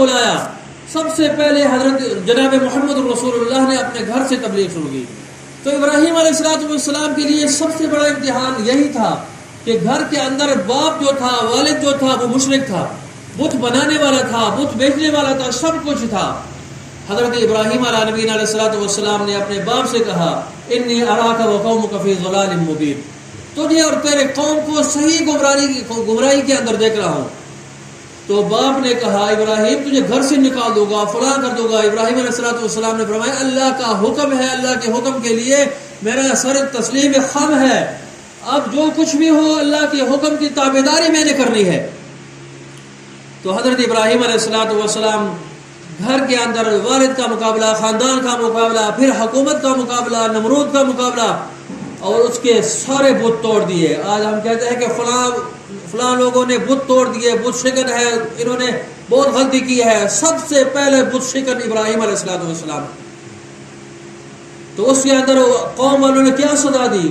بلایا، سب سے پہلے حضرت جناب محمد رسول اللہ نے اپنے گھر سے تبلیغ شروع کی۔ تو ابراہیم علیہ السلام کے لیے سب سے بڑا امتحان یہی تھا کہ گھر کے اندر باپ جو تھا، والد جو تھا، وہ مشرک تھا، بت بنانے والا تھا، بت بیچنے والا تھا، سب کچھ تھا۔ حضرت ابراہیم علیہ نبینا علیہ السلام نے اپنے باپ سے کہا انی اراک وقومک فی ضلال مبین، تجھے اور تیرے قوم کو صحیح گمراہی کے اندر دیکھ رہا ہوں۔ تو باپ نے کہا ابراہیم تجھے گھر سے نکال دوں گا، فلاں کر دوں گا۔ ابراہیم علیہ السلام نے فرمایا اللہ کا حکم ہے، اللہ کے حکم کے لیے میرا سر تسلیم خم ہے، اب جو کچھ بھی ہو اللہ کے حکم کی تابعداری میں نے کرنی ہے۔ تو حضرت ابراہیم علیہ السلام گھر کے اندر والد کا مقابلہ، خاندان کا مقابلہ، پھر حکومت کا مقابلہ، نمرود کا مقابلہ، اور اس کے سارے بت توڑ دیے۔ آج ہم کہتے ہیں کہ فلاں لوگوں نے بت توڑ دیے، بت شکن ہے، انہوں نے بہت غلطی کی ہے۔ سب سے پہلے بت شکن ابراہیم علیہ السلام۔ تو اس کے اندر قوم والوں نے کیا سزا دی،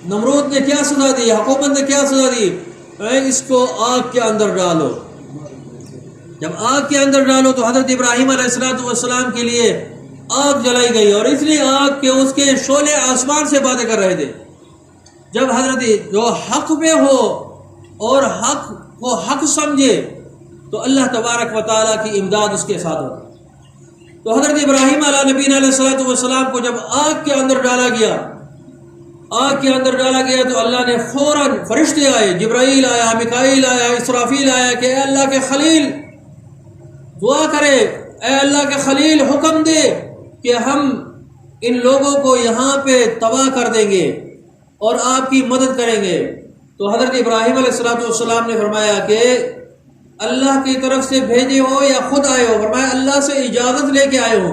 نمرود نے کیا سزا دی، حکومت نے کیا سزا دی، اس کو آگ کے اندر ڈالو۔ جب آگ کے اندر ڈالو تو حضرت ابراہیم علیہ السلام کے لیے آگ جلائی گئی، اور اس لیے آگ کے اس کے شعلے آسمان سے باتیں کر رہے تھے۔ جب حضرت جو حق میں ہو اور حق کو حق سمجھے تو اللہ تبارک و تعالیٰ کی امداد اس کے ساتھ ہوتی۔ تو حضرت ابراہیم علیہ نبینا علیہ السلام کو جب آگ کے اندر ڈالا گیا، تو اللہ نے فوراً فرشتے آئے، جبرائیل آیا، میکائیل آیا، اسرافیل آیا کہ اے اللہ کے خلیل دعا کرے، اے اللہ کے خلیل حکم دے کہ ہم ان لوگوں کو یہاں پہ تباہ کر دیں گے اور آپ کی مدد کریں گے۔ تو حضرت ابراہیم علیہ السلام نے فرمایا کہ اللہ کی طرف سے بھیجے ہو یا خود آئے ہو؟ فرمایا اللہ سے اجازت لے کے آئے ہو۔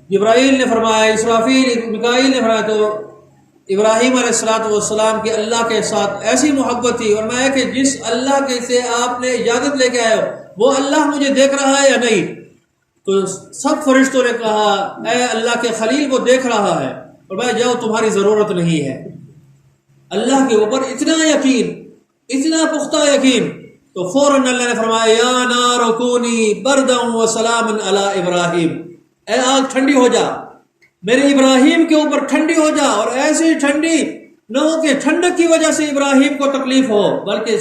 جبرائیل نے فرمایا، اسرافیل، میکائیل نے فرمایا۔ تو ابراہیم علیہ السلام کی اللہ کے ساتھ ایسی محبت تھی، فرمایا کہ جس اللہ کے سے آپ نے اجازت لے کے آئے ہو وہ اللہ مجھے دیکھ رہا ہے یا نہیں؟ تو سب فرشتوں نے کہا اے اللہ کے خلیل وہ دیکھ رہا ہے۔ فرمایا جاؤ تمہاری ضرورت نہیں ہے۔ اللہ کے اوپر اتنا یقین، اتنا پختہ یقین، تو فوراً اللہ نے فرمایا یا نار کونی بردا وسلاما علی ابراہیم، اے آگ ٹھنڈی ہو جا، میرے ابراہیم کے اوپر ٹھنڈی ہو جا، اور ایسی ٹھنڈی نہ ہو کہ ٹھنڈک کی وجہ سے ابراہیم کو تکلیف ہو، بلکہ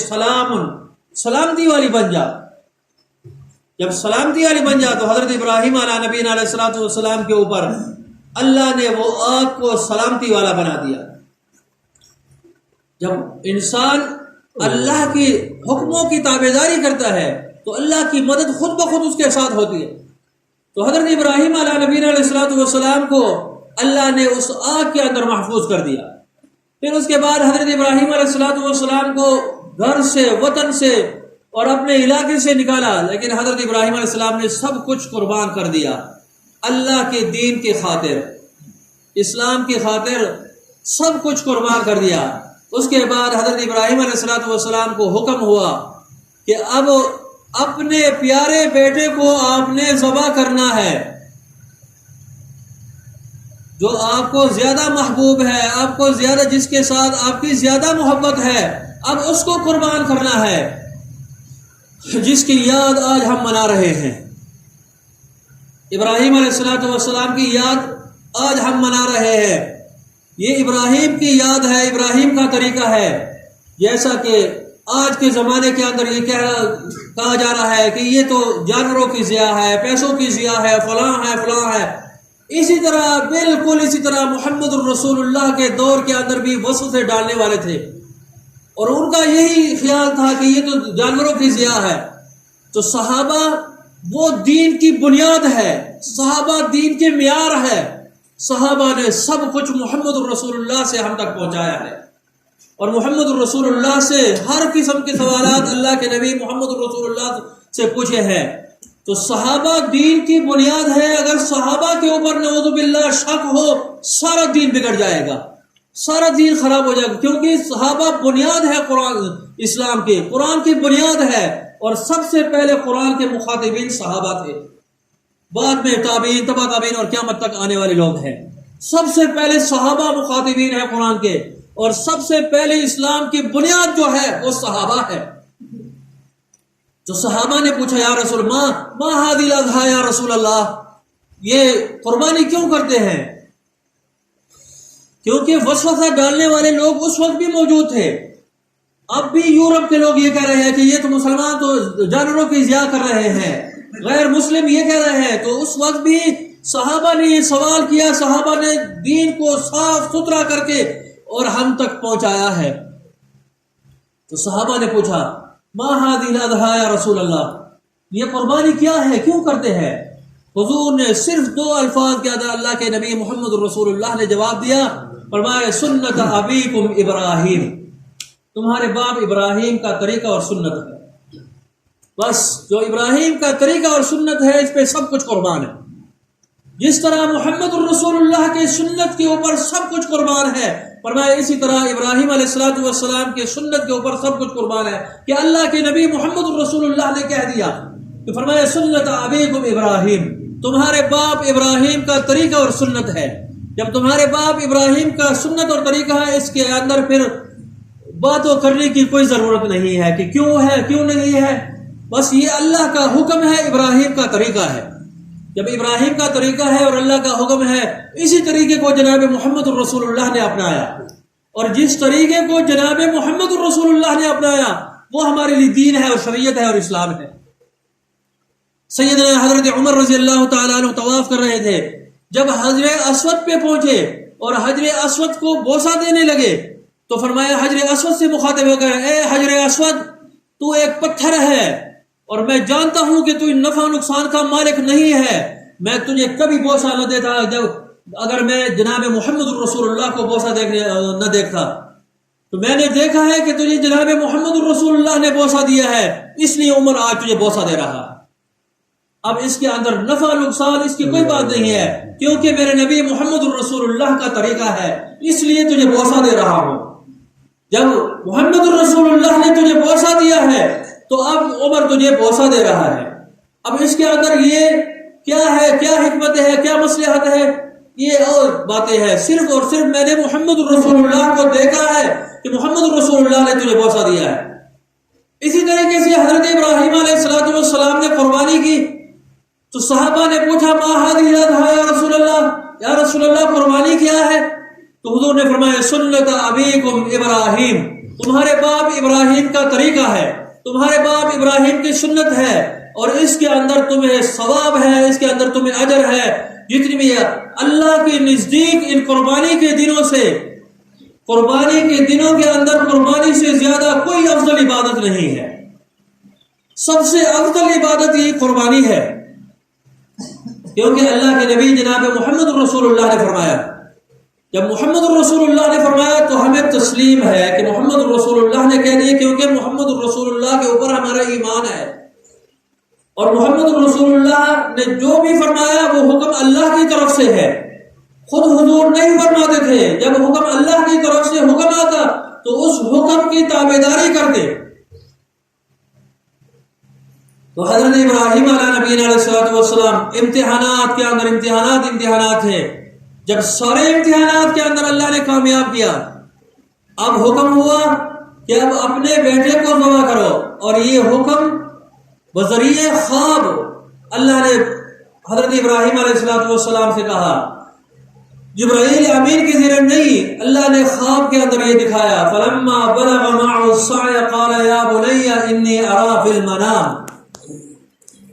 سلامتی والی بن جا۔ جب سلامتی والی بن جا تو حضرت ابراہیم علیہ نبینا علیہ السلام کے اوپر اللہ نے وہ آگ کو سلامتی والا بنا دیا۔ جب انسان اللہ کی حکموں کی تابعداری کرتا ہے تو اللہ کی مدد خود بخود اس کے ساتھ ہوتی ہے۔ تو حضرت ابراہیم علیہ نبینا علیہ السلام کو اللہ نے اس آگ کے اندر محفوظ کر دیا۔ پھر اس کے بعد حضرت ابراہیم علیہ السلام کو گھر سے، وطن سے اور اپنے علاقے سے نکالا، لیکن حضرت ابراہیم علیہ السلام نے سب کچھ قربان کر دیا اللہ کے دین کی خاطر، اسلام کی خاطر سب کچھ قربان کر دیا۔ اس کے بعد حضرت ابراہیم علیہ السلام کو حکم ہوا کہ اب اپنے پیارے بیٹے کو آپ نے ذبح کرنا ہے، جو آپ کو زیادہ محبوب ہے، آپ کو زیادہ، جس کے ساتھ آپ کی زیادہ محبت ہے، اب اس کو قربان کرنا ہے، جس کی یاد آج ہم منا رہے ہیں۔ ابراہیم علیہ السلام کی یاد آج ہم منا رہے ہیں۔ یہ ابراہیم کی یاد ہے، ابراہیم کا طریقہ ہے۔ جیسا کہ آج کے زمانے کے اندر یہ کہا جا رہا ہے کہ یہ تو جانوروں کی ضیاء ہے، پیسوں کی ضیاء ہے، فلاں ہے فلاں ہے، اسی طرح بالکل اسی طرح محمد الرسول اللہ کے دور کے اندر بھی وسوسے ڈالنے والے تھے، اور ان کا یہی خیال تھا کہ یہ تو جانوروں کی ضیاء ہے۔ تو صحابہ وہ دین کی بنیاد ہے، صحابہ دین کے معیار ہے، صحابہ نے سب کچھ محمد الرسول اللہ سے ہم تک پہنچایا ہے، اور محمد الرسول اللہ سے ہر قسم کے سوالات اللہ کے نبی محمد الرسول اللہ سے پوچھے ہیں۔ تو صحابہ دین کی بنیاد ہے، اگر صحابہ کے اوپر نعوذ باللہ شک ہو سارا دین بگڑ جائے گا، سارا دین خراب ہو جائے گا، کیونکہ صحابہ بنیاد ہے قرآن اسلام کی، قرآن کی بنیاد ہے، اور سب سے پہلے قرآن کے مخاطبین صحابہ تھے، بعد میں تابعین، تبع تابعین اور قیامت تک آنے والے لوگ ہیں۔ سب سے پہلے صحابہ مخاطبین ہیں قرآن کے، اور سب سے پہلے اسلام کی بنیاد جو ہے وہ صحابہ ہے۔ تو صحابہ نے پوچھا یا رسول ما هذه الاضحى یا رسول اللہ، یہ قربانی کیوں کرتے ہیں؟ کیونکہ وسوسہ ڈالنے والے لوگ اس وقت بھی موجود تھے. اب بھی یورپ کے لوگ یہ کہہ رہے ہیں کہ یہ تو مسلمان تو جانوروں کی ضیاء کر رہے ہیں، غیر مسلم یہ کہہ رہے ہیں. تو اس وقت بھی صحابہ نے یہ سوال کیا، صحابہ نے دین کو صاف ستھرا کر کے اور ہم تک پہنچایا ہے. تو صحابہ نے پوچھا ما هذه الاضحى یا رسول اللہ، یہ قربانی کیا ہے، کیوں کرتے ہیں؟ حضور نے صرف 2 الفاظ کے ادا اللہ کے نبی محمد رسول اللہ نے جواب دیا، فرمایا سنت ابیکم ابراہیم، تمہارے باپ ابراہیم کا طریقہ اور سنت ہے. بس جو ابراہیم کا طریقہ اور سنت ہے اس پہ سب کچھ قربان ہے. جس طرح محمد الرسول اللہ کے سنت کے اوپر سب کچھ قربان ہے، فرمایا اسی طرح ابراہیم علیہ الصلوۃ والسلام کے سنت کے اوپر سب کچھ قربان ہے. کہ اللہ کے نبی محمد الرسول اللہ نے کہہ دیا کہ فرمایا سنت ابیکم ابراہیم، تمہارے باپ ابراہیم کا طریقہ اور سنت ہے. جب تمہارے باپ ابراہیم کا سنت اور طریقہ ہے، اس کے اندر پھر باتوں کرنے کی کوئی ضرورت نہیں ہے کہ کیوں ہے کیوں نہیں ہے. بس یہ اللہ کا حکم ہے، ابراہیم کا طریقہ ہے. جب ابراہیم کا طریقہ ہے اور اللہ کا حکم ہے، اسی طریقے کو جناب محمد الرسول اللہ نے اپنایا. اور جس طریقے کو جناب محمد الرسول اللہ نے اپنایا وہ ہمارے لیے دین ہے اور شریعت ہے اور اسلام ہے. سیدنا حضرت عمر رضی اللہ تعالیٰ عنہ طواف کر رہے تھے. جب حجر اسود پہ پہنچے اور حجر اسود کو بوسہ دینے لگے تو فرمایا حجر اسود سے مخاطب ہو گئے، اے حجر اسود تو ایک پتھر ہے اور میں جانتا ہوں کہ تو نفع نقصان کا مالک نہیں ہے، میں تجھے کبھی بوسہ نہ دیتا اگر میں جناب محمد الرسول اللہ کو بوسہ نہ دیکھتا. تو میں نے دیکھا ہے کہ تجھے جناب محمد الرسول اللہ نے بوسہ دیا ہے، اس لیے عمر آج تجھے بوسہ دے رہا. اب اس کے اندر نفع نقصان اس کی کوئی بات نہیں ہے، کیونکہ میرے نبی محمد الرسول اللہ کا طریقہ ہے، اس لیے تجھے بوسہ دے رہا ہوں. جب محمد الرسول اللہ نے تجھے بوسہ دیا ہے تو اب عمر تجھے بوسہ دے رہا ہے. اب اس کے اندر یہ کیا ہے، کیا حکمت ہے، کیا مصلحت ہے، یہ اور باتیں ہیں. صرف اور صرف میں نے محمد الرسول اللہ کو دیکھا ہے کہ محمد الرسول اللہ نے تجھے بوسہ دیا ہے. اسی طریقے سے حضرت ابراہیم علیہ السلام نے قربانی کی تو صحابہ نے پوچھا ما هذه الاضحى یا رسول اللہ، یا رسول اللہ قربانی کیا ہے؟ تو حضور نے فرمایا سنت ابیکم ابراہیم، تمہارے باپ ابراہیم کا طریقہ ہے، تمہارے باپ ابراہیم کی سنت ہے اور اس کے اندر تمہیں ثواب ہے، اس کے اندر تمہیں اجر ہے. جتنی بھی اللہ کے نزدیک ان قربانی کے دنوں سے، قربانی کے دنوں کے اندر قربانی سے زیادہ کوئی افضل عبادت نہیں ہے. سب سے افضل عبادت یہ قربانی ہے، کیونکہ اللہ کے نبی جناب محمد الرسول اللہ نے فرمایا. جب محمد الرسول اللہ نے فرمایا تو ہمیں تسلیم ہے کہ محمد الرسول اللہ نے کہہ دیا، کیونکہ محمد الرسول اللہ کے اوپر ہمارا ایمان ہے. اور محمد الرسول اللہ نے جو بھی فرمایا وہ حکم اللہ کی طرف سے ہے، خود حضور نہیں فرماتے تھے. جب حکم اللہ کی طرف سے حکم آتا تو اس حکم کی تابعداری کرتے. تو حضرت ابراہیم علیہ نبینا علیہ الصلوۃ والسلام امتحانات کے اندر امتحانات ہیں. جب سارے امتحانات کے اندر اللہ نے کامیاب کیا، اب حکم ہوا کہ اب اپنے بیٹے کو ذبح کرو. اور یہ حکم بذریعہ خواب اللہ نے حضرت ابراہیم علیہ السلام سے کہا، جبرائیل امین کے ذریعے نہیں، اللہ نے خواب کے اندر یہ دکھایا. فلما بلغ معه السعي قال يا بني اني ارى في المنام.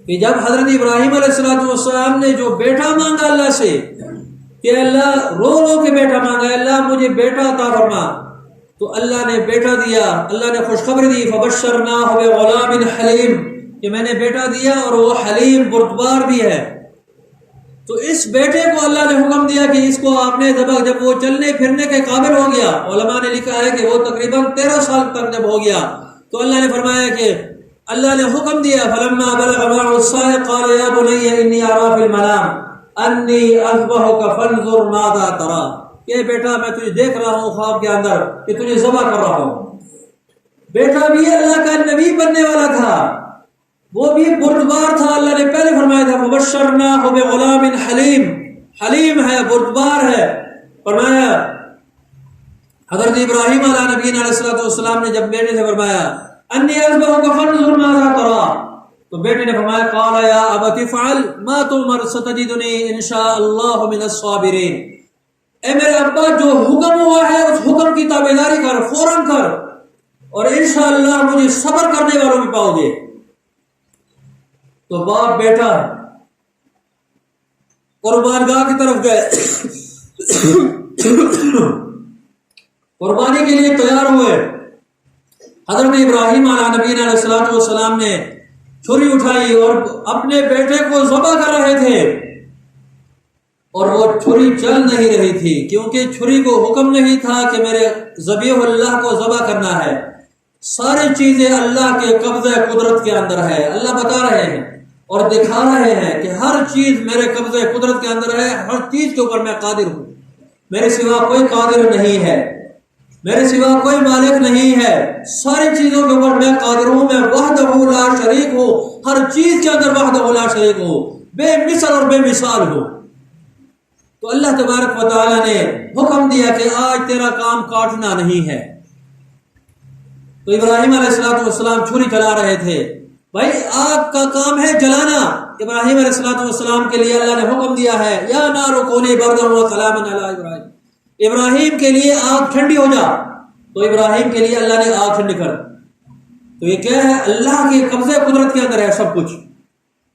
کہ جب حضرت ابراہیم علیہ السلام نے جو بیٹا مانگا اللہ سے کہ اللہ رو رو کے بیٹا مانگا، اللہ مجھے بیٹا عطا فرما، تو اللہ نے بیٹا دیا. اللہ نے خوشخبری دی فبشرناہ بغلام حلیم، کہ میں نے بیٹا دیا اور وہ حلیم بردبار بھی ہے. تو اس بیٹے کو اللہ نے حکم دیا کہ اس کو آپ نے ذبح. جب وہ چلنے پھرنے کے قابل ہو گیا، علماء نے لکھا ہے کہ وہ تقریباً 13 سال تک جب ہو گیا تو اللہ نے فرمایا کہ اللہ نے حکم دیا فلما بلغ معه السعي قال يا بني اني ارى في المنام انی اذبحک فانظر ماذا ترى، کہ بیٹا میں تجھے دیکھ رہا ہوں خواب کے اندر کہ تجھے ذبح کر رہا ہوں. بیٹا بھی اللہ کا نبی بننے والا تھا، وہ بھی بردبار تھا. اللہ نے پہلے فرمایا تھا فبشرناہ بغلام حلیم، حلیم ہے، بردبار ہے. فرمایا حضرت ابراہیم علیہ نبینا علیہ الصلوۃ والسلام نے جب بیٹے سے فرمایا انی اذبحک فانظر ماذا ترى، تو بیٹے نے فرمایا قال یا ابت افعل ما تؤمر ستجدنی ان شاء اللہ من الصابرین، اے میرے ابا جو حکم ہوا ہے اس حکم کی تابعداری کر، فوراً کر، اور انشاءاللہ مجھے صبر کرنے والوں میں پاؤ گے۔ تو باپ بیٹا قربان گاہ کی طرف گئے، قربانی کے لیے تیار ہوئے۔ حضرت ابراہیم علیہ نبینا علیہ الصلوۃ والسلام نے چھری اٹھائی اور اپنے بیٹے کو ذبح کر رہے تھے، اور وہ چھری چل نہیں رہی تھی کیونکہ چھری کو حکم نہیں تھا کہ میرے ذبیح اللہ کو ذبح کرنا ہے۔ ساری چیزیں اللہ کے قبضہ قدرت کے اندر ہے۔ اللہ بتا رہے ہیں اور دکھا رہے ہیں کہ ہر چیز میرے قبضہ قدرت کے اندر ہے، ہر چیز کے اوپر میں قادر ہوں، میرے سوا کوئی قادر نہیں ہے، میرے سوا کوئی مالک نہیں ہے، ساری چیزوں کے اوپر میں قادر ہوں، میں وحدہ لا شریک ہوں، ہر چیز کے اندر وحدہ لا شریک ہوں، بے مثل اور بے مثال ہوں۔ تو اللہ تبارک و تعالی نے حکم دیا کہ آج تیرا کام کاٹنا نہیں ہے۔ تو ابراہیم علیہ السلام چھری چلا رہے تھے، بھائی آگ کا کام ہے جلانا۔ ابراہیم علیہ السلام کے لیے اللہ نے حکم دیا ہے یا نار کونی بردا و سلاما علی ابراہیم، ابراہیم کے لیے آگ ٹھنڈی ہو جا۔ تو ابراہیم کے لیے اللہ نے آگ ٹھنڈی کر۔ تو یہ کیا ہے؟ اللہ کے قبضے قدرت کے اندر ہے سب کچھ۔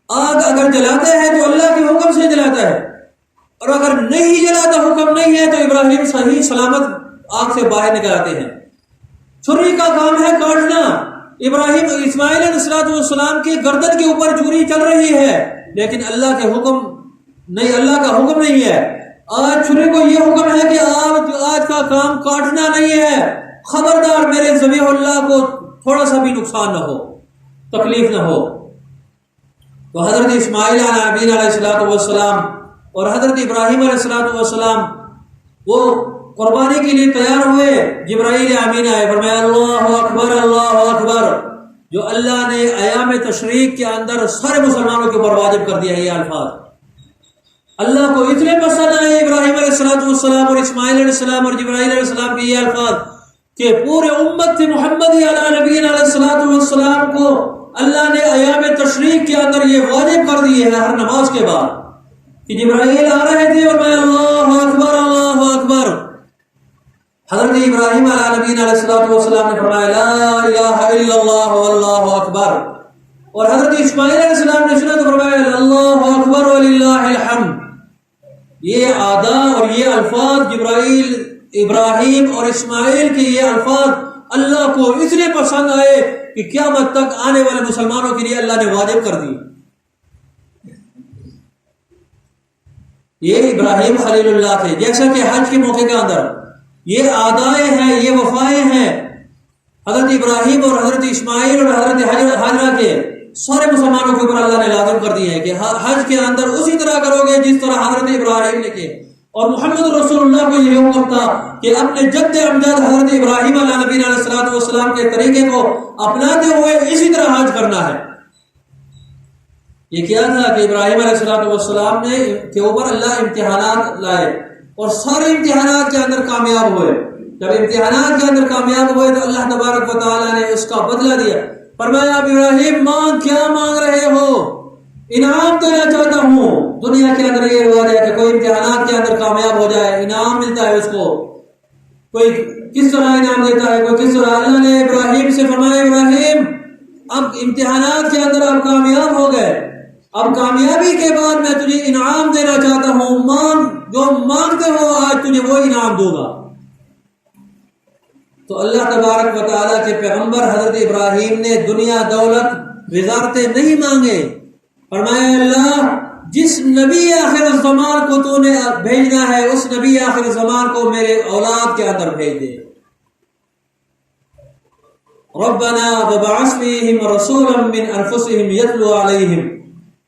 آگ اگر جلاتے ہیں تو اللہ کے حکم سے جلاتا ہے، اور اگر نہیں جلاتا، حکم نہیں ہے، تو ابراہیم صحیح سلامت آگ سے باہر نکل آتے ہیں۔ چھری کا کام ہے کاٹنا۔ ابراہیم اسماعیل علیہ السلام کی گردن کے اوپر چھری چل رہی ہے، لیکن اللہ کے حکم نہیں، اللہ کا حکم نہیں ہے۔ آج چھری کو یہ حکم ہے کہ آج کا کام کاٹنا نہیں ہے، خبردار میرے ذبیح اللہ کو تھوڑا سا بھی نقصان نہ ہو، تکلیف نہ ہو۔ تو حضرت اسماعیل علیہ السلام اور حضرت ابراہیم علیہ السلام وہ قربانی کے لیے تیار ہوئے۔ جبرائیل امین آئے، فرمایا اللہ اکبر اللہ اکبر، جو اللہ نے ایام تشریق کے اندر سارے مسلمانوں کے اوپر واجب کر دیا ہے۔ یہ الفاظ اللہ کو اتنے پسند آئے ابراہیم علیہ السلام اور اسماعیل علیہ السلام اور جبرائیل علیہ السلام کے یہ الفاظ کہ پورے امت محمدی علیہ نبینا علیہ السلام کو اللہ نے ایام تشریق کے اندر یہ واجب کر دیے ہیں ہر نماز کے بعد، کہ جبرائیل آ رہے تھے اور میں اللہ اکبر اللہ اکبر۔ حضرت ابراہیم علیہ نبینا علیہ السلام نے فرمایا لا الہ الا اللہ واللہ اکبر، اور حضرت اسماعیل علیہ السلام نے سنا تو فرمایا اللہ اکبر وللہ الحمد۔ یہ ادا اور یہ الفاظ جبرائیل، ابراہیم اور اسماعیل کے یہ الفاظ اللہ کو اتنے پسند آئے کہ قیامت تک آنے والے مسلمانوں کے لیے اللہ نے واجب کر دی۔ یہ ابراہیم خلیل اللہ تھے، جیسا کہ حج کے موقع کے اندر یہ آدائیں ہیں، یہ وفائیں ہیں حضرت ابراہیم اور حضرت اسماعیل اور حضرت حاجرہ کے سارے مسلمانوں کے اوپر اللہ نے لازم کر دی ہے کہ حج کے اندر اسی طرح کرو گے جس طرح حضرت ابراہیم نے کیے، اور محمد رسول اللہ کو یہ حکم تھا کہ اپنے جد امجد حضرت ابراہیم علیہ نبینا علیہ السلام کے طریقے کو اپناتے ہوئے اسی طرح حج کرنا ہے۔ یہ کیا تھا کہ ابراہیم علیہ السلام نے کے اوپر اللہ امتحانات لائے اور سارے امتحانات کے اندر کامیاب ہوئے۔ جب امتحانات کے اندر کامیاب ہوئے تو اللہ تبارک و تعالیٰ نے اس کا بدلہ دیا۔ فرمایا ابراہیم مانگ، کیا مانگ رہے ہو؟ انعام دینا چاہتا ہوں۔ دنیا کے اندر یہ رواج ہے کہ کوئی امتحانات کے اندر کامیاب ہو جائے انعام ملتا ہے اس کو، کوئی کس طرح انعام دیتا ہے، کوئی کس طرح۔ اللہ نے ابراہیم سے فرمایا ابراہیم اب امتحانات کے اندر آپ کامیاب ہو گئے، اب کامیابی کے بعد میں تجھے انعام دینا چاہتا ہوں، مانگ، جو مانگتے ہو آج تجھے وہ انعام دوں گا۔ تو اللہ تبارک و تعالیٰ کے پیغمبر حضرت ابراہیم نے دنیا دولت وزارتیں نہیں مانگے، فرمایا اللہ جس نبی آخر الزمان کو تو نے بھیجنا ہے اس نبی آخر الزمان کو میرے اولاد کے اندر بھیج دے۔ ربنا وبعث فیہم رسولا من انفسہم یتلو علیہم،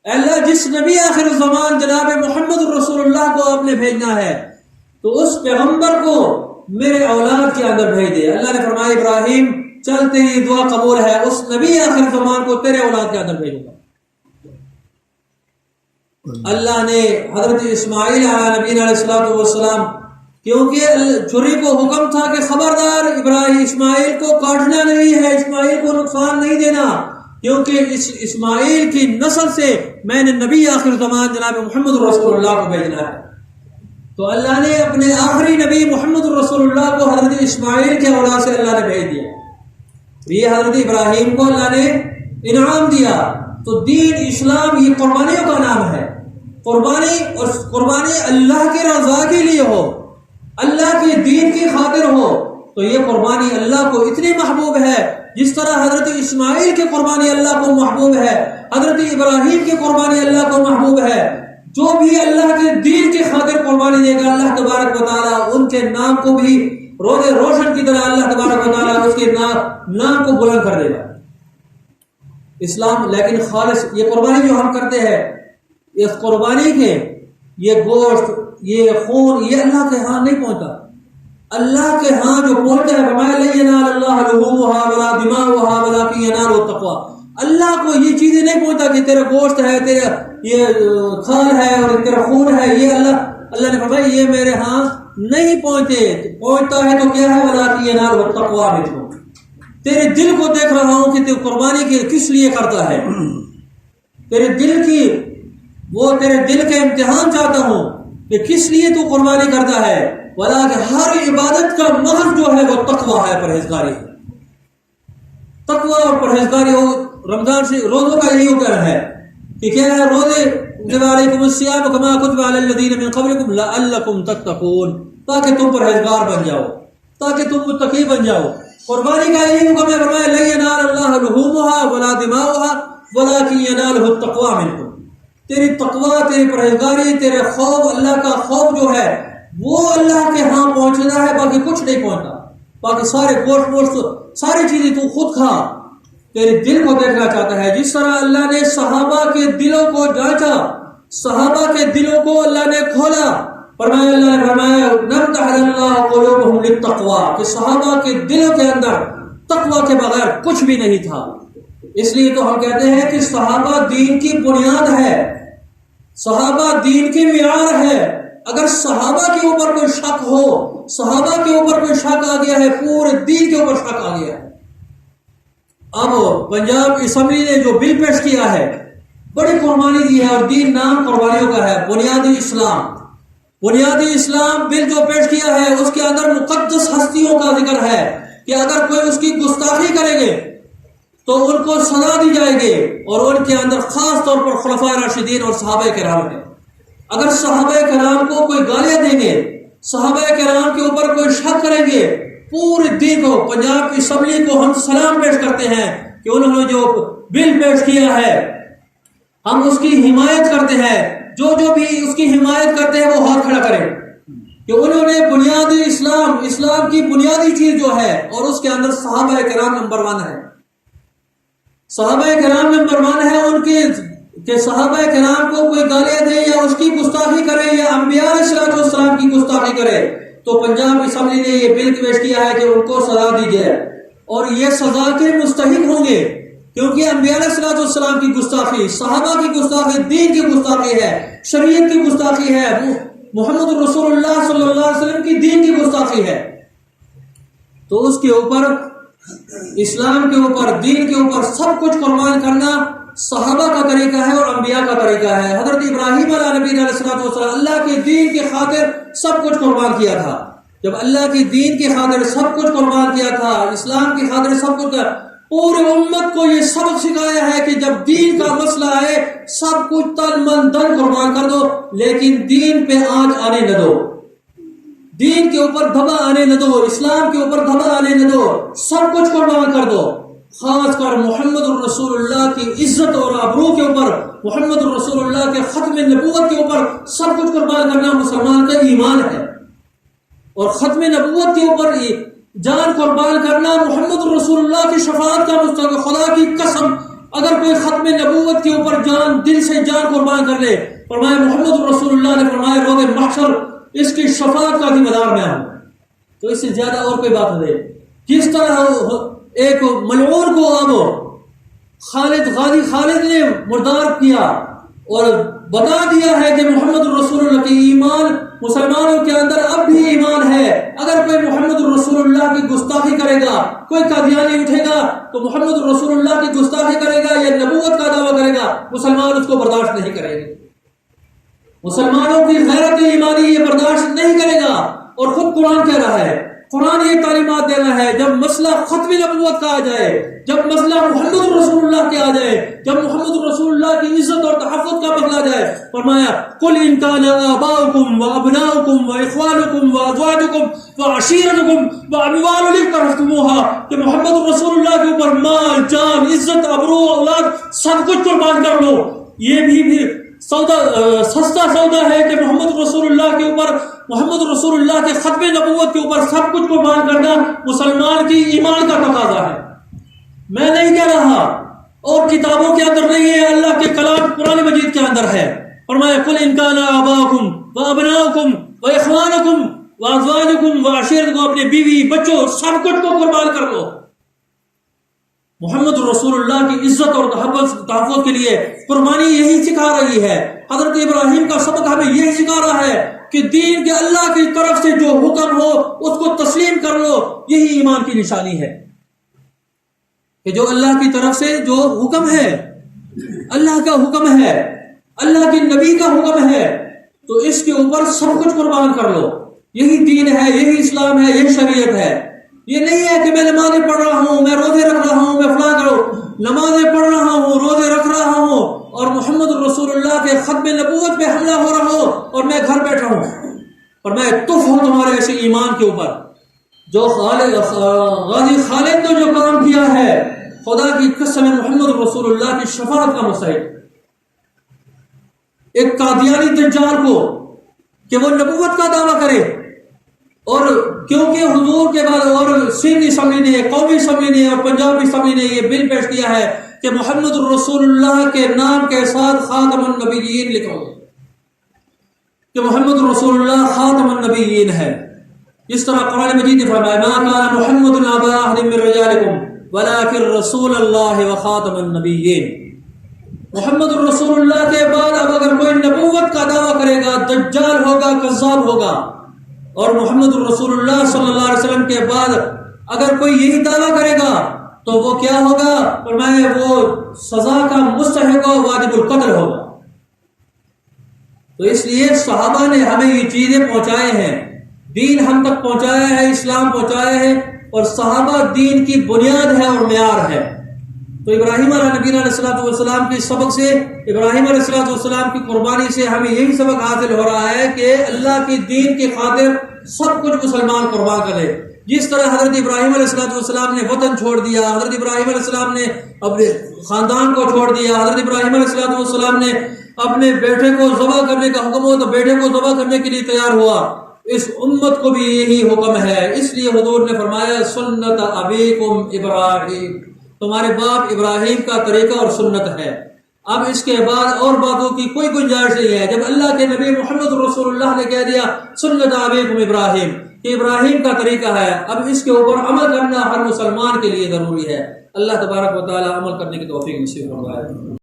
اللہ جس نبی آخر الزمان جناب محمد رسول اللہ کو آپ نے بھیجنا ہے تو اس پیغمبر کو میرے اولاد کے اندر بھیج دے۔ اللہ نے فرمایا ابراہیم چل تیری دعا قبول ہے، اس نبی آخر زمان کو تیرے اولاد کے اندر بھیجوں گا۔ اللہ نے حضرت اسماعیل علیہ نبینا علیہ السلام، کیونکہ چھری کو حکم تھا کہ خبردار ابراہیم اسماعیل کو کاٹنا نہیں ہے، اسماعیل کو نقصان نہیں دینا، کیونکہ اس اسماعیل کی نسل سے میں نے نبی آخر زمان جناب محمد رسول اللہ کو بھیجنا ہے. تو اللہ نے اپنے آخری نبی محمد رسول اللہ کو حضرت اسماعیل کے اولاد سے اللہ نے بھیج دیا. یہ حضرت ابراہیم کو اللہ نے انعام دیا. تو دین اسلام یہ قربانیوں کا نام ہے. قربانی، اور قربانی اللہ کی رضا کے لیے ہو، اللہ کے دین کی خاطر ہو، تو یہ قربانی اللہ کو اتنی محبوب ہے جس طرح حضرت اسماعیل کی قربانی اللہ کو محبوب ہے، حضرت ابراہیم کی قربانی اللہ کو محبوب ہے. جو بھی اللہ کے دین کی خاطر قربانی دے گا اللہ تبارک و تعالیٰ ان کے نام کو بھی روز روشن کی طرح اللہ تبارک و تعالیٰ اس کے نام کو بلند کر دے گا. اسلام لیکن خالص یہ قربانی جو ہم کرتے ہیں، اس قربانی کے یہ گوشت، یہ خون، یہ اللہ کے ہاں نہیں پہنچتا. اللہ کے ہاں جو پہنچتا ہے فرمایا لن ینال اللہ لحومها ولا دماؤها ولکن ینالہ التقوی. اللہ کو یہ چیزیں نہیں پہنچتا کہ تیرا گوشت ہے، تیرا یہ کھال ہے اور تیرا خون ہے، یہ اللہ نے فرمایا یہ میرے ہاں نہیں پہنچتے. پہنچتا ہے تو کیا ہے؟ ولکن ینالہ التقوی منکم. تیرے دل کو دیکھ رہا ہوں کہ تو قربانی کے کس لیے کرتا ہے. تیرے دل کی تیرے دل کا امتحان چاہتا ہوں کہ کس لیے تو قربانی کرتا ہے. ولیکن ہر عبادت کا محض جو ہے وہ تقوی ہے، پرہیزگاری ہے. تقوی اور پرہیزگاری ہو. رمضان سے روزوں کا یہی حکم ہے کہ کیا ہے؟ روزے کتب علیکم الصیام کما کتب علی الذین من قبلکم لعلکم تتقون، تاکہ تم پرہیزگار بن جاؤ، تاکہ تم متقی بن جاؤ. قربانی کا یہی حکم ہے. فرمایا لن ینال اللہ لحومها ولا دماؤها ولکن ینالہ التقوی منکم. تیری تقوی، تیری پرہیزگاری، تیرے خوف، اللہ کا خوف جو ہے وہ اللہ کے ہاں پہنچنا ہے، باقی کچھ نہیں پہنچتا. باقی سارے گوشت ساری چیزیں تو خود کھا. تیرے دل کو دیکھنا چاہتا ہے. جس طرح اللہ نے صحابہ کے دلوں کو جانچا، صحابہ کے دلوں کو اللہ نے کھولا. فرمایا اللہ نے فرمایا نفتح اللہ قلوبہم للتقوی، کہ صحابہ کے دلوں کے اندر تقوی کے بغیر کچھ بھی نہیں تھا. اس لیے تو ہم کہتے ہیں کہ صحابہ دین کی بنیاد ہے، صحابہ دین کی معیار ہے. اگر صحابہ کے اوپر کوئی شک ہو، صحابہ کے اوپر کوئی شک آ گیا ہے، پورے دین کے اوپر شک آ گیا ہے. اب پنجاب اسمبلی نے جو بل پیش کیا ہے بڑی قربانی دی ہے، اور دین نام قربانیوں کا ہے. بنیادی اسلام بل جو پیش کیا ہے اس کے اندر مقدس ہستیوں کا ذکر ہے کہ اگر کوئی اس کی گستاخی کرے گے تو ان کو سزا دی جائے گی. اور ان کے اندر خاص طور پر خلفائے راشدین اور صحابہ کرام ہیں. اگر صحابہ کرام کو کوئی گالیاں دیں گے، صحابہ کرام کے اوپر کوئی شک کریں گے، پورے دین کو، پنجاب کی اسمبلی کو ہم سلام پیش کرتے ہیں کہ انہوں نے جو بل پیش کیا ہے ہم اس کی حمایت کرتے ہیں. جو بھی اس کی حمایت کرتے ہیں وہ ہاتھ کھڑا کریں کہ انہوں نے بنیادی اسلام کی بنیادی چیز جو ہے، اور اس کے اندر صحابہ کرام نمبر 1 ہے. صحابہ کرام نمبر 1 ہے. ان کے کہ صحابہ کرام کو کوئی گالیاں دے یا اس کی گستاخی کرے یا انبیاء علیہ السلام کی گستاخی کرے تو پنجاب اسمبلی نے یہ بل پیش کیا ہے کہ ان کو سزا دی جائے. اور یہ سزا کے مستحق ہوں گے کیونکہ انبیاء علیہ السلام کی گستاخی، صحابہ کی گستاخی دین کی گستاخی ہے، شریعت کی گستاخی ہے، محمد رسول اللہ صلی اللہ علیہ وسلم کی دین کی گستاخی ہے. تو اس کے اوپر، اسلام کے اوپر، دین کے اوپر سب کچھ قربان کرنا صحابہ کا طریقہ ہے اور انبیاء کا طریقہ ہے. حضرت ابراہیم علیہ نبی علیہ السلام اللہ کے دین کی خاطر سب کچھ قربان کیا تھا. جب اللہ کی دین کی خاطر سب کچھ قربان کیا تھا، اسلام کی خاطر سب کچھ، پورے امت کو یہ سبق سکھایا ہے کہ جب دین کا مسئلہ آئے سب کچھ تن من دھن قربان کر دو، لیکن دین پہ آنچ آنے نہ دو، دین کے اوپر دھبا آنے نہ دو، اسلام کے اوپر دھبا آنے نہ دو، سب کچھ قربان کر دو. خاص کر محمد الرسول اللہ کی عزت اور آبرو کے اوپر، محمد الرسول اللہ کے ختم نبوت کے اوپر سب کچھ قربان کرنا مسلمان کا ایمان ہے. اور ختم نبوت کے اوپر جان قربان کرنا محمد الرسول اللہ کی شفاعت کا مستحق. خدا کی قسم اگر کوئی ختم نبوت کے اوپر جان، دل سے جان قربان کر لے، فرمایا محمد الرسول اللہ نے فرمایا روز محشر اس کی شفاعت کا ذمہ دار میں ہوں. تو اس سے زیادہ اور کوئی بات نہیں. کس طرح ایک ملعون کو اب خالد غازی خالد نے مردار کیا، اور بتا دیا ہے کہ محمد الرسول اللہ کی ایمان مسلمانوں کے اندر اب بھی ایمان ہے. اگر کوئی محمد الرسول اللہ کی گستاخی کرے گا، کوئی قادیانی اٹھے گا تو محمد الرسول اللہ کی گستاخی کرے گا یا نبوت کا دعویٰ کرے گا، مسلمان اس کو برداشت نہیں کریں گے. مسلمانوں کی غیرت ایمانی یہ برداشت نہیں کرے گا. اور خود قرآن کہہ رہا ہے، قرآن یہ تعلیمات دے رہا ہے، جب مسئلہ ختم نبوت کا آ جائے، جب مسئلہ محمد رسول اللہ کے آ جائے، جب محمد رسول اللہ کی عزت اور تحفظ کا مسئلہ آ جائے، فرمایا قل ان کان آباؤکم وابناؤکم واخوانکم وازواجکم وعشیرتکم واموال اقترفتموها، کہ محمد رسول اللہ کے اوپر مال، جان، عزت، ابرو، اولاد سب کچھ قربان کر لو. یہ بھی سستا سودا ہے کہ محمد رسول اللہ کے اوپر، محمد رسول اللہ کے ختم نبوت کے اوپر سب کچھ قربان کرنا مسلمان کی ایمان کا تقاضا ہے. میں نہیں کہہ رہا اور کتابوں کے اندر نہیں ہے، اللہ کے کلام قرآن مجید کے اندر ہے. فرمایا قل ان کان آباؤکم وابناؤکم واخوانکم وازواجکم وعشیرتکم، اپنے بیوی بچوں سب کچھ کو قربان کر لو. محمد رسول اللہ کی عزت اور تحفظ کے لیے قربانی یہی سکھا رہی ہے. حضرت ابراہیم کا سبق ہمیں یہی سکھا رہا ہے کہ دین کے اللہ کی طرف سے جو حکم ہو اس کو تسلیم کر لو. یہی ایمان کی نشانی ہے کہ جو اللہ کی طرف سے جو حکم ہے، اللہ کا حکم ہے، اللہ کے نبی کا حکم ہے، تو اس کے اوپر سب کچھ قربان کر لو. یہی دین ہے، یہی اسلام ہے، یہی شریعت ہے. یہ نہیں ہے کہ میں نمازیں پڑھ رہا ہوں، میں روزے رکھ رہا ہوں، میں فلاں کرو. نمازیں پڑھ رہا ہوں، روزے رکھ رہا ہوں اور محمد رسول اللہ کے ختم نبوت پہ حملہ ہو رہا ہو اور میں گھر بیٹھا ہوں. اور میں تف ہوں تمہارے ایسے ایمان کے اوپر. جو غازی خالد نے جو کام کیا ہے، خدا کی قسم محمد رسول اللہ کی شفاعت کا مستحق. ایک قادیانی دجال کو کہ وہ نبوت کا دعویٰ کرے، اور کیونکہ حضور کے بعد اور سندھ اسمبلی نے، قومی اسمبلی نے اور پنجاب اسمبلی نے یہ بل پیش کیا ہے کہ محمد رسول اللہ کے نام کے ساتھ خاتم النبیین لکھو، کہ محمد رسول اللہ خاتم النبیین ہے. اس طرح قرآن مجید نے فرمایا ما کان محمد ابا احد من رجالکم ولکن رسول اللہ وخاتم النبیین. محمد رسول اللہ کے بعد اب اگر کوئی نبوت کا دعویٰ کرے گا دجال ہوگا، کذاب ہوگا. اور محمد رسول اللہ صلی اللہ علیہ وسلم کے بعد اگر کوئی یہی دعویٰ کرے گا تو وہ کیا ہوگا؟ فرمایا وہ سزا کا مستحق و واجب القتل ہوگا. تو اس لیے صحابہ نے ہمیں یہ چیزیں پہنچائے ہیں، دین ہم تک پہنچایا ہے، اسلام پہنچایا ہے، اور صحابہ دین کی بنیاد ہے اور معیار ہے. تو ابراہیم علیہ نبی علیہ السلام کے سبق سے، ابراہیم علیہ السلام کی قربانی سے ہمیں یہی سبق حاصل ہو رہا ہے کہ اللہ کی دین کی خاطر سب کچھ مسلمان قربان کرے. جس طرح حضرت ابراہیم علیہ السلام نے وطن چھوڑ دیا، حضرت ابراہیم علیہ السلام نے اپنے خاندان کو چھوڑ دیا، حضرت ابراہیم علیہ السلام نے اپنے بیٹے کو ذبح کرنے کا حکم ہوا تو بیٹے کو ذبح کرنے کے لیے تیار ہوا. اس امت کو بھی یہی حکم ہے. اس لیے حضور نے فرمایا سنت ابیکم ابراہیم، تمہارے باپ ابراہیم کا طریقہ اور سنت ہے. اب اس کے بعد اور باتوں کی کوئی گنجائش نہیں ہے. جب اللہ کے نبی محمد رسول اللہ نے کہہ دیا سنت ابیکم ابراہیم، کہ ابراہیم کا طریقہ ہے، اب اس کے اوپر عمل کرنا ہر مسلمان کے لیے ضروری ہے. اللہ تبارک و تعالی عمل کرنے کی توفیق نصیب فرمائے.